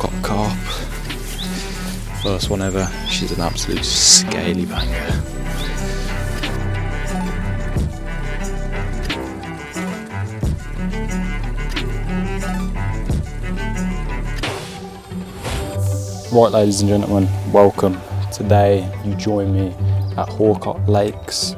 Horcott Carp. First one ever. She's an absolute scaly banger. Right, ladies and gentlemen, welcome. Today you join me at Horcott Lakes.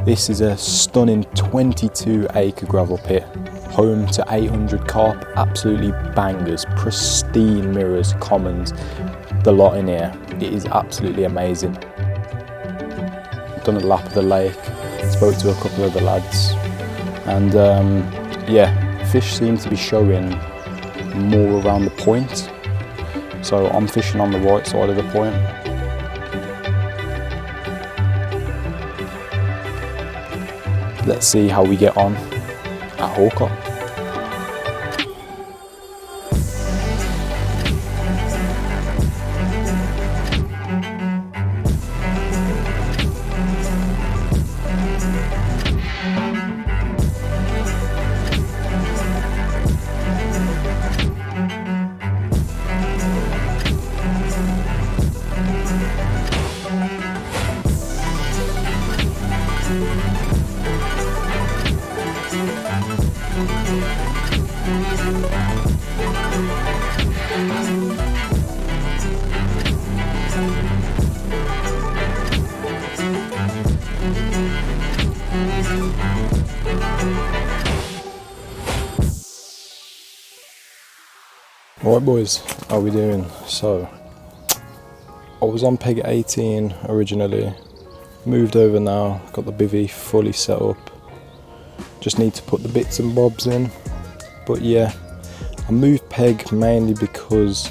This is a stunning 22-acre gravel pit, home to 800 carp, absolutely bangers, pristine mirrors, commons, the lot in here. It is absolutely amazing. Done a lap of the lake, spoke to a couple of the lads, and yeah, fish seem to be showing more around the point. So I'm fishing on the right side of the point. Let's see how we get on at Horcott. Alright boys, how we doing? So, I was on peg 18 originally, moved over now, got the bivvy fully set up, just need to put the bits and bobs in. But yeah, I moved peg mainly because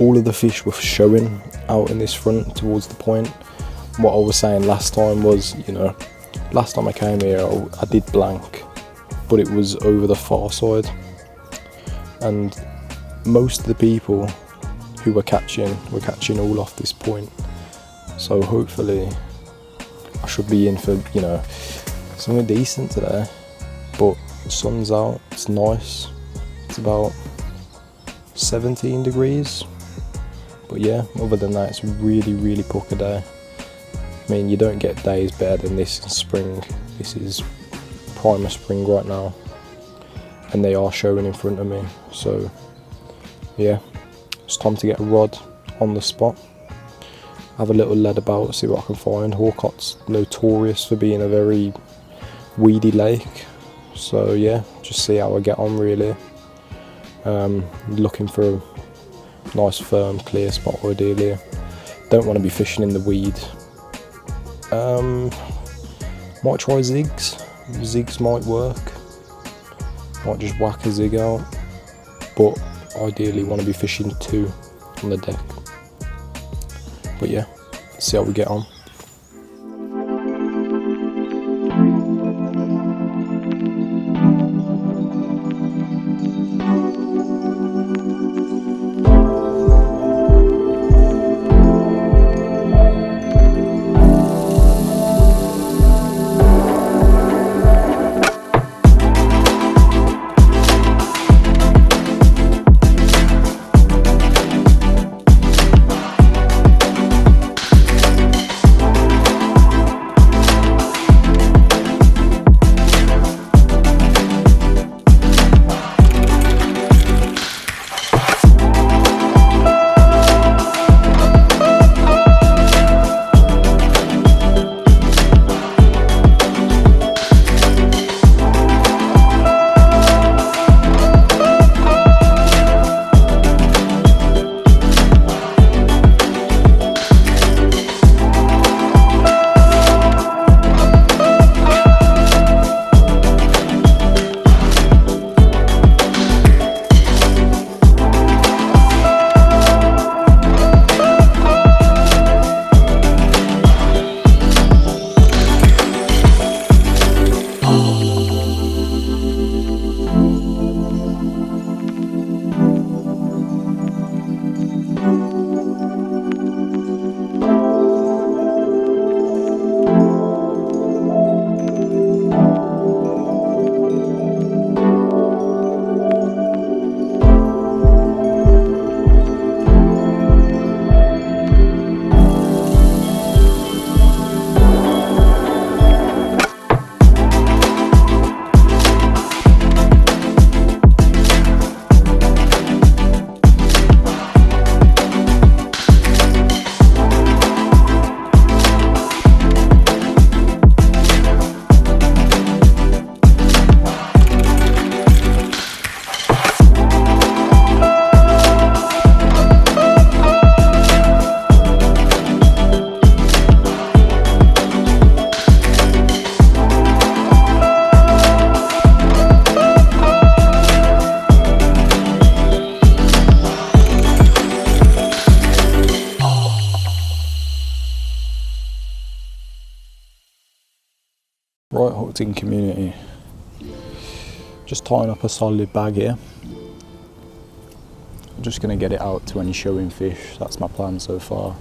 all of the fish were showing out in this front towards the point. What I was saying last time was, you know, last time I came here I did blank, but it was over the far side, and most of the people who were catching all off this point. So hopefully I should be in for, you know, something decent today. But the sun's out, it's nice, it's about 17 degrees. But yeah, other than that, it's a really pucker day. I mean, you don't get days better than this in spring. This is primer spring right now, and they are showing in front of me. So yeah, it's time to get a rod on the spot, have a little lead about, see what I can find. Horcott's notorious for being a very weedy lake, so yeah, just see how I get on really. Looking for a nice firm clear spot ideally. Don't want to be fishing in the weed. Might try zigs. Zigs might work. Might just whack a zig out, but ideally want to be fishing 2 on the deck. But yeah, let's see how we get on. Right, hooked in community. Just tying up a solid bag here. I'm just going to get it out to any showing fish. That's my plan so far.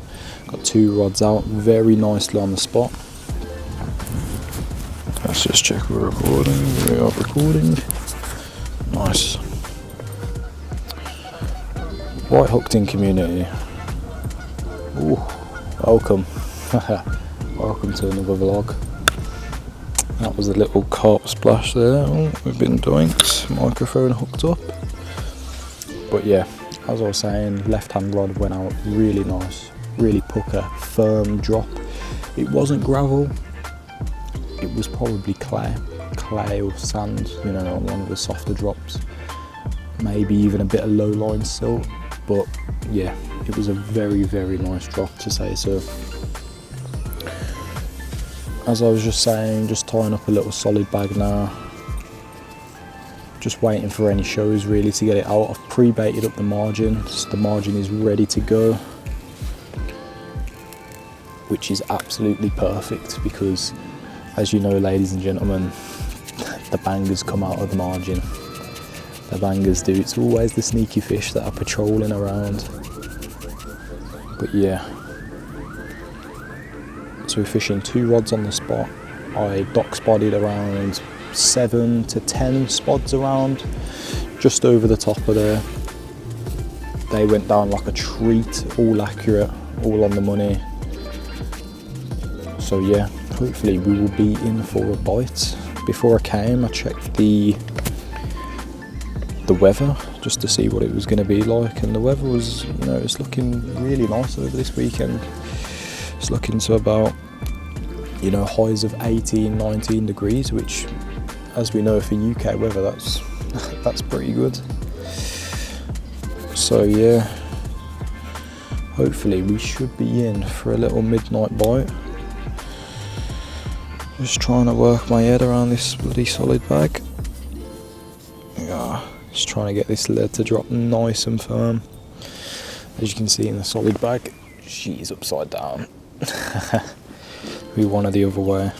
Got 2 rods out very nicely on the spot. Let's just check we're recording. We are recording. Nice. Right, hooked in community. Ooh, welcome. Welcome to another vlog. That was a little carp splash there. Oh, we've been doinks. Microphone hooked up. But yeah, as I was saying, left hand rod went out really nice, really pucker, firm drop. It wasn't gravel, it was probably clay or sand, you know, on one of the softer drops. Maybe even a bit of low line silt, but yeah, it was a very, very nice drop to say so. As I was just saying, just tying up a little solid bag now. Just waiting for any shows really to get it out. I've pre-baited up the margin, so the margin is ready to go, which is absolutely perfect because, as you know, ladies and gentlemen, the bangers come out of the margin. The bangers do. It's always the sneaky fish that are patrolling around. But yeah. So we're fishing 2 rods on the spot. I dock spotted around 7 to 10 spots around, just over the top of there. They went down like a treat, all accurate, all on the money. So yeah, hopefully we will be in for a bite. Before I came, I checked the weather just to see what it was going to be like, and the weather was, you know, it's looking really nice over this weekend. It's looking to about, you know, highs of 18, 19 degrees, which, as we know, for UK weather, that's pretty good. So yeah, hopefully we should be in for a little midnight bite. Just trying to work my head around this bloody solid bag. Yeah, just trying to get this lead to drop nice and firm. As you can see in the solid bag, she's upside down. We want her the other way.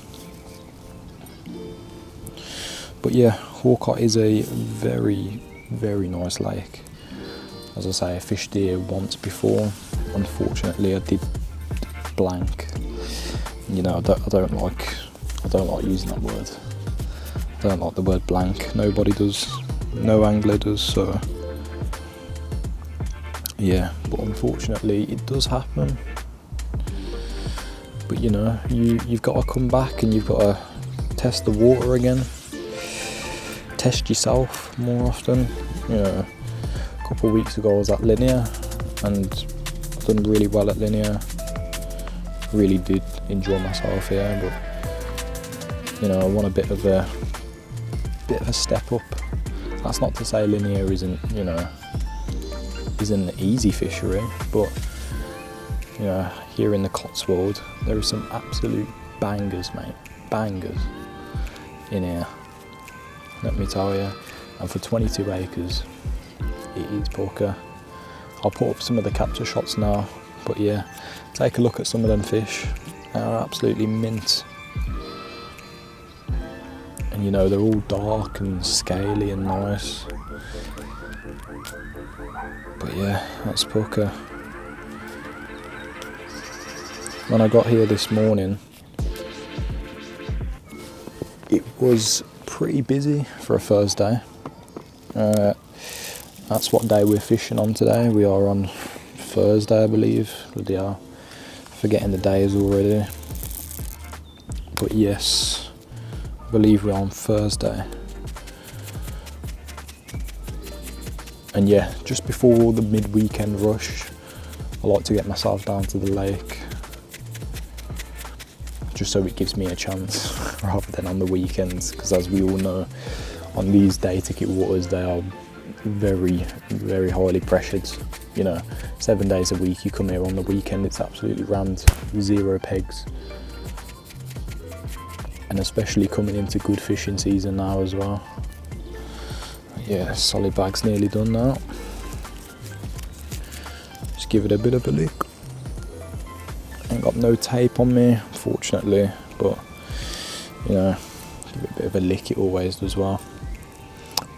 But yeah, Horcott is a very, very nice lake. As I say, I fished here once before. Unfortunately, I did blank. You know, I don't like using that word. I don't like the word blank. Nobody does. No angler does. So yeah, but unfortunately, it does happen. But you know, you've got to come back and you've got to test the water again. Test yourself more often. You know, a couple of weeks ago I was at Linear and I've done really well at Linear. Really did enjoy myself here, but you know, I want a bit of a step up. That's not to say Linear isn't an easy fishery, but you know, here in the Cotswold, there are some absolute bangers, mate. Bangers in here, let me tell you. And for 22 acres, it is pucker. I'll put up some of the capture shots now, but yeah, take a look at some of them fish. They are absolutely mint. And you know, they're all dark and scaly and nice. But yeah, that's pucker. When I got here this morning, it was pretty busy for a Thursday. That's what day we're fishing on today. We are on Thursday, I believe. Bloody hell, forgetting the days already. But yes, I believe we're on Thursday. And yeah, just before the mid-weekend rush, I like to get myself down to the lake, just so it gives me a chance rather than on the weekends, because as we all know, on these day ticket waters, they are very, very highly pressured. You know, 7 days a week, you come here on the weekend, it's absolutely rammed, 0 pegs. And especially coming into good fishing season now as well. Yeah, solid bag's nearly done now. Just give it a bit of a lick. Ain't got no tape on me, unfortunately, but you know, Give it a bit of a lick, it always does well.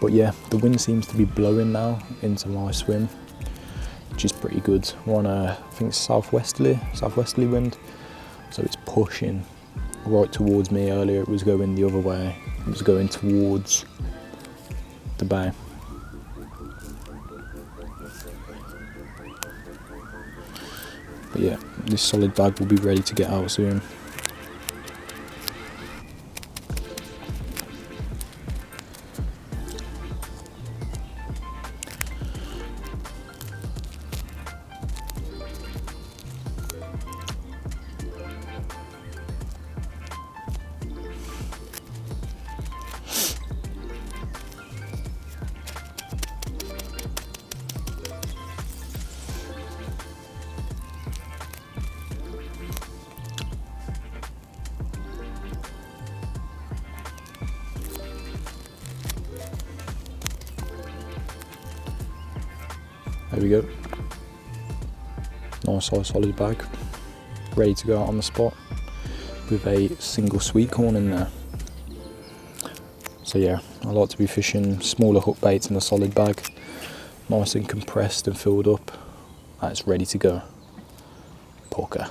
But yeah, the wind seems to be blowing now into my swim, which is pretty good. We're on a, I think, southwesterly wind, so it's pushing right towards me. Earlier it was going the other way, it was going towards the bay. But yeah, this solid bag will be ready to get out soon. There we go. Nice size solid bag, ready to go out on the spot with a single sweet corn in there. So yeah, I like to be fishing smaller hook baits in a solid bag, nice and compressed and filled up. That's ready to go. Porker.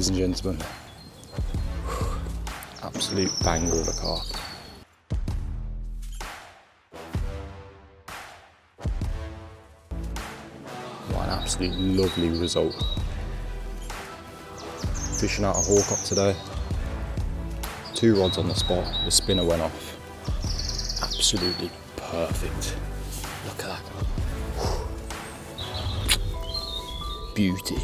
ladies and gentlemen. Absolute banger of a carp. What an absolute lovely result. Fishing out a Horcott today. 2 rods on the spot, the spinner went off. Absolutely perfect. Look at that. Beauty.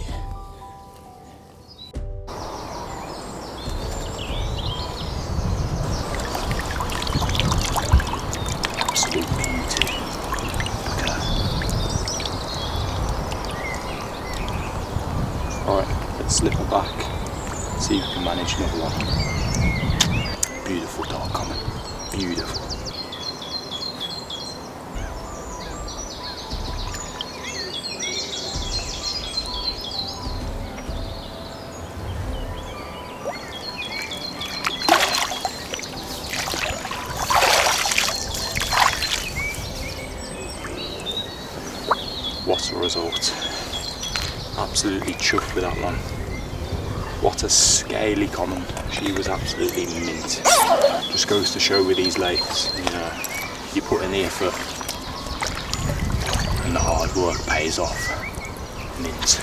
Absolute beauty. Look at that. Alright, let's slip her back. See if we can manage another one. Beautiful dark common. Beautiful. What a result. Absolutely chuffed with that one. What a scaly common. She was absolutely mint. Just goes to show with these lakes, you know, you put in the effort and the hard work pays off. Mint.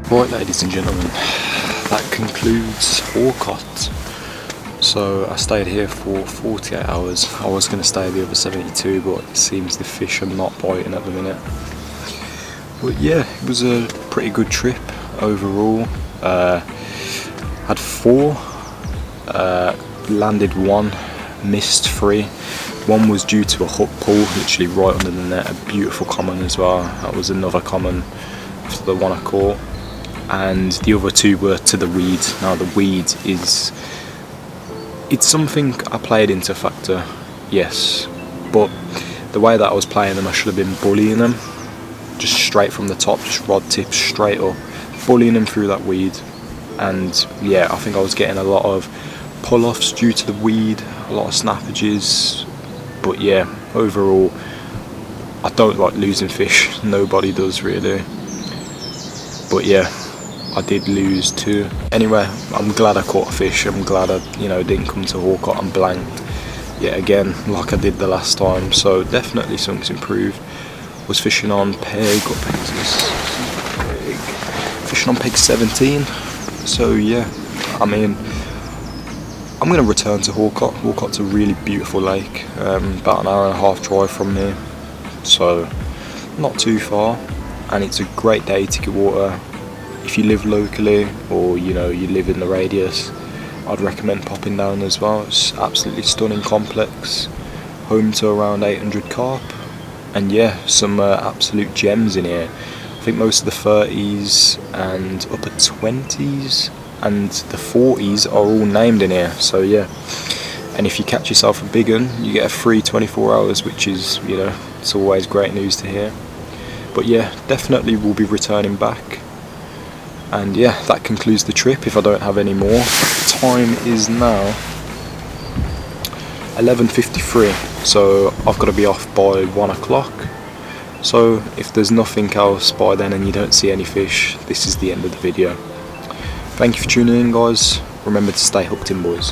Right, ladies and gentlemen, that concludes Horcott. So I stayed here for 48 hours. I was going to stay the other 72, but it seems the fish are not biting at the minute. But yeah, it was a pretty good trip overall. Had 4, landed 1, missed 3. 1 was due to a hook pull, literally right under the net, a beautiful common as well. That was another common for the one I caught. And the other 2 were to the weed. Now the weed is, it's something I played into factor, yes, but the way that I was playing them, I should have been bullying them, just straight from the top, just rod tips straight up, bullying them through that weed. And yeah, I think I was getting a lot of pull-offs due to the weed, a lot of snappages. But yeah, overall, I don't like losing fish, nobody does really. But yeah, I did lose 2. Anyway, I'm glad I caught a fish. I'm glad I, didn't come to Horcott and blanked yet again like I did the last time. So definitely something's improved. Was fishing on peg, what peg is this? Fishing on peg 17. So yeah, I mean, I'm going to return to Horcott. Horcott's a really beautiful lake, about an hour and a half drive from here, so not too far, and it's a great day to get water. if you live locally, or you know, you live in the radius, I'd recommend popping down as well. It's absolutely stunning complex, home to around 800 carp, and yeah, some absolute gems in here. I think most of the 30s and upper 20s and the 40s are all named in here, so yeah. And if you catch yourself a big one, you get a free 24 hours, which is, you know, it's always great news to hear. But yeah, definitely will be returning back. And yeah, that concludes the trip if I don't have any more. Time is now 11:53, so I've got to be off by 1 o'clock. So if there's nothing else by then and you don't see any fish, this is the end of the video. Thank you for tuning in, guys. Remember to stay hooked in, boys.